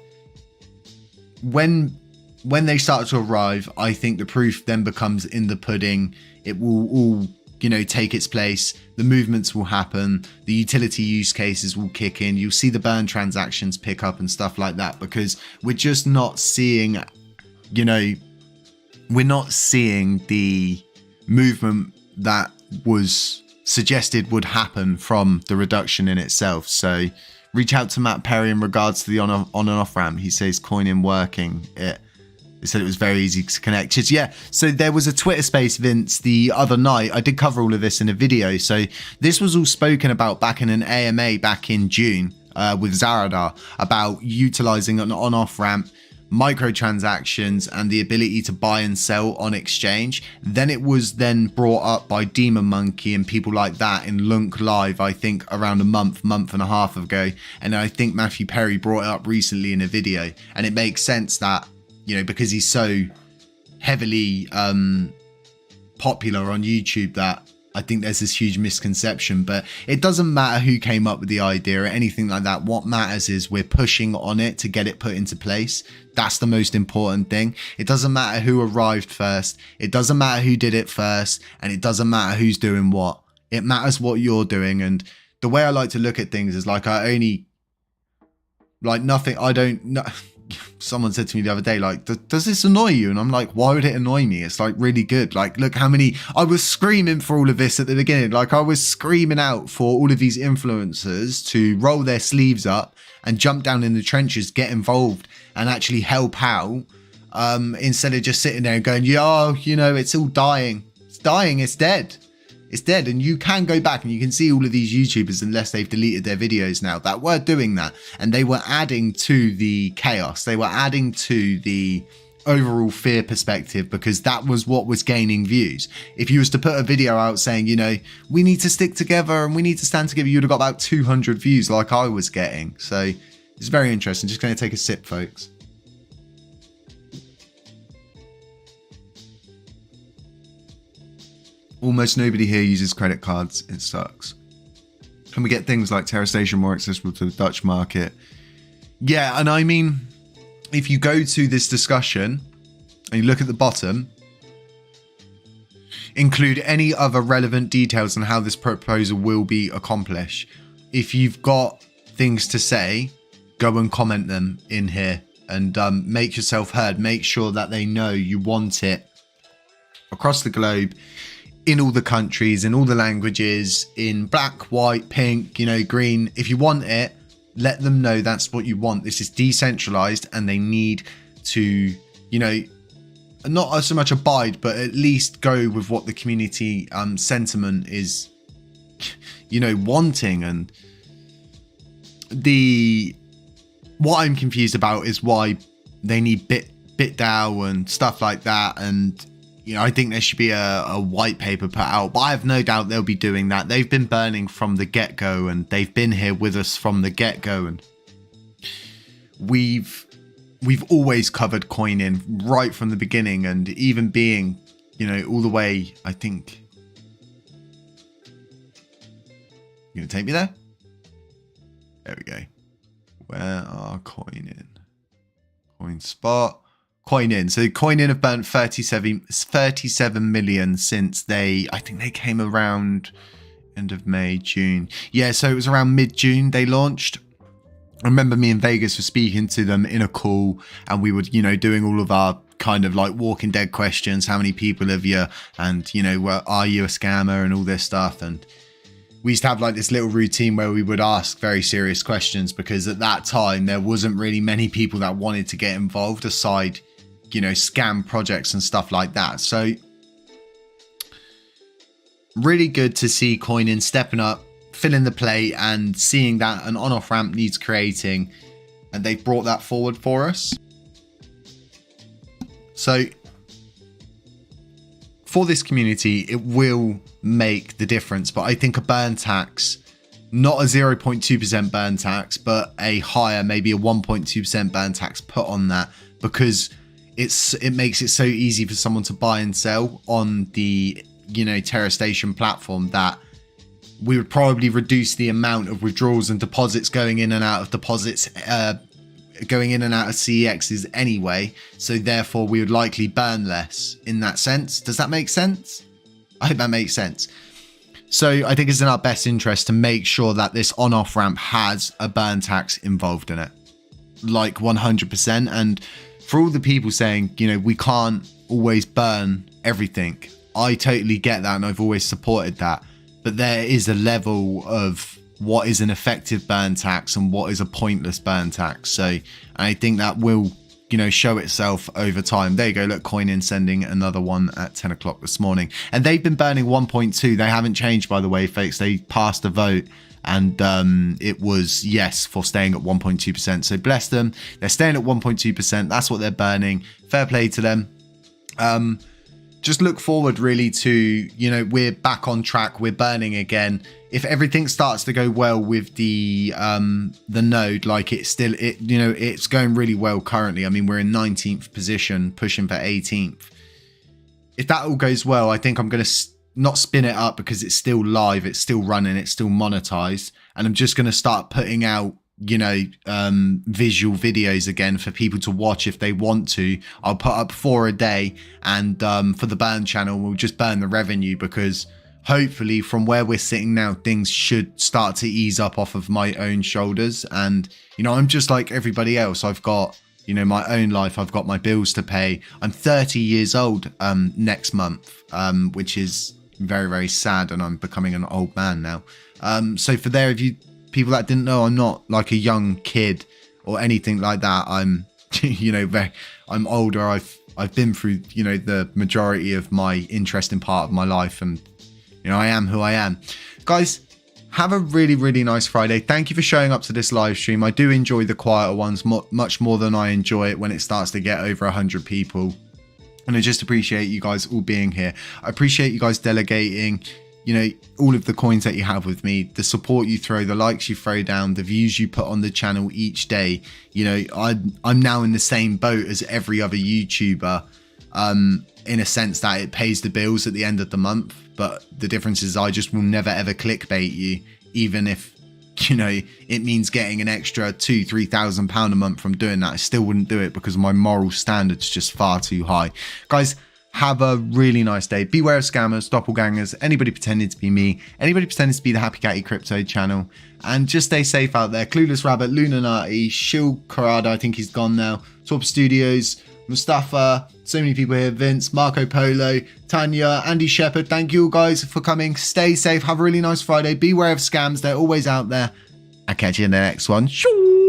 when they start to arrive, I think the proof then becomes in the pudding. It will all take its place. The movements will happen. The utility use cases will kick in. You'll see the burn transactions pick up and stuff like that, because we're just not seeing, we're not seeing the movement that was suggested would happen from the reduction in itself. So reach out to Matt Perry in regards to the on and off ramp. He says coining working. They said it was very easy to connect. Yeah, so there was a Twitter space, Vince, the other night. I did cover all of this in a video. So this was all spoken about back in an AMA back in June with Zaradar, about utilizing an on-off ramp microtransactions and the ability to buy and sell on exchange. Then it was then brought up by Demon Monkey and people like that in LUNC Live, I think around a month and a half ago. And I think Matthew Perry brought it up recently in a video. And it makes sense that, you know, because he's so heavily popular on YouTube, that I think there's this huge misconception. But it doesn't matter who came up with the idea or anything like that. What matters is we're pushing on it to get it put into place. That's the most important thing. It doesn't matter who arrived first. It doesn't matter who did it first. And it doesn't matter who's doing what. It matters what you're doing. And the way I like to look at things is like, I only, like, nothing, I don't know. Someone said to me the other day, like, does this annoy you? And I'm like, why would it annoy me? It's like really good. Like, look how many, I was screaming for all of this at the beginning. Like, I was screaming out for all of these influencers to roll their sleeves up and jump down in the trenches, get involved and actually help out, instead of just sitting there and going, yo, you know, it's all dying. It's dying. It's dead. It's dead. And you can go back and you can see all of these YouTubers, unless they've deleted their videos now, that were doing that. And they were adding to the chaos. They were adding to the overall fear perspective, because that was what was gaining views. If you was to put a video out saying, you know, we need to stick together and we need to stand together, you'd have got about 200 views like I was getting. So it's very interesting. Just going to take a sip, folks. Almost nobody here uses credit cards. It sucks. Can we get things like Terrastation more accessible to the Dutch market? Yeah, and I mean, if you go to this discussion and you look at the bottom, include any other relevant details on how this proposal will be accomplished. If you've got things to say, go and comment them in here and make yourself heard. Make sure that they know you want it across the globe, in all the countries, in all the languages, in black, white, pink, you know, green. If you want it, let them know that's what you want. This is decentralized and they need to, you know, not so much abide, but at least go with what the community sentiment is, you know, wanting. And what I'm confused about is why they need BitDAO and stuff like that. And you know, I think there should be a white paper put out, but I have no doubt they'll be doing that. They've been burning from the get-go and they've been here with us from the get-go. And we've always covered coining right from the beginning, and even being, you know, all the way, I think. You gonna take me there? There we go. Where are coining? Coin spot. Coin-in. So Coin-in have burnt 37 million since I think they came around end of May, June. Yeah, so it was around mid-June they launched. I remember me in Vegas were speaking to them in a call, and we were, you know, doing all of our kind of like Walking Dead questions. How many people have you? And, you know, are you a scammer and all this stuff? And we used to have like this little routine where we would ask very serious questions, because at that time there wasn't really many people that wanted to get involved aside, you know, scam projects and stuff like that. So really good to see Coin-in stepping up, filling the plate, and seeing that an on-off ramp needs creating, and they've brought that forward for us. So for this community, it will make the difference. But I think a burn tax, not a 0.2% burn tax, but a higher, maybe a 1.2% burn tax put on that, because it makes it so easy for someone to buy and sell on the, you know, Terrastation platform, that we would probably reduce the amount of withdrawals and deposits going in and out of going in and out of CEXs anyway. So therefore we would likely burn less in that sense. Does that make sense? I hope that makes sense. So I think it's in our best interest to make sure that this on-off ramp has a burn tax involved in it, like 100%. And for all the people saying, you know, we can't always burn everything, I totally get that, and I've always supported that. But there is a level of what is an effective burn tax and what is a pointless burn tax. So I think that will, you know, show itself over time. There you go. Look, Coin-in sending another one at 10 o'clock this morning. And they've been burning 1.2. They haven't changed, by the way, folks. They passed a vote And it was yes for staying at 1.2%. So bless them. They're staying at 1.2%. That's what they're burning. Fair play to them. Just look forward really to, you know, we're back on track. We're burning again. If everything starts to go well with the node, like it's going really well currently. I mean, we're in 19th position, pushing for 18th. If that all goes well, I think I'm going to not spin it up because it's still live. It's still running. It's still monetized. And I'm just going to start putting out, you know, visual videos again for people to watch if they want to. I'll put up 4 a day, and for the burn channel, we'll just burn the revenue, because hopefully from where we're sitting now, things should start to ease up off of my own shoulders. And, you know, I'm just like everybody else. I've got, you know, my own life. I've got my bills to pay. I'm 30 years old next month, which is very, very sad. And I'm becoming an old man now. So for there, if you people that didn't know, I'm not like a young kid or anything like that. I'm, you know, I'm older. I've been through, you know, the majority of my interesting part of my life, and, you know, I am who I am. Guys, have a really, really nice Friday. Thank you for showing up to this live stream. I do enjoy the quieter ones much more than I enjoy it when it starts to get over 100 people. And I just appreciate you guys all being here. I appreciate you guys delegating, you know, all of the coins that you have with me, the support you throw, the likes you throw down, the views you put on the channel each day. You know, I'm now in the same boat as every other YouTuber, in a sense that it pays the bills at the end of the month. But the difference is I just will never ever clickbait you, even if, you know, it means getting an extra £2,000-3,000 a month from doing that. I still wouldn't do it because my moral standards just far too high. Guys, have a really nice day. Beware of scammers, doppelgangers, anybody pretending to be me, anybody pretending to be the HappyCattyCrypto channel, and just stay safe out there. Clueless Rabbit, Lunanati, Shil Karada, I think he's gone now, Top Studios, Mustafa, so many people here, Vince, Marco Polo, Tanya, Andy Shepherd. Thank you all guys for coming. Stay safe. Have a really nice Friday. Beware of scams. They're always out there. I'll catch you in the next one. Shoo!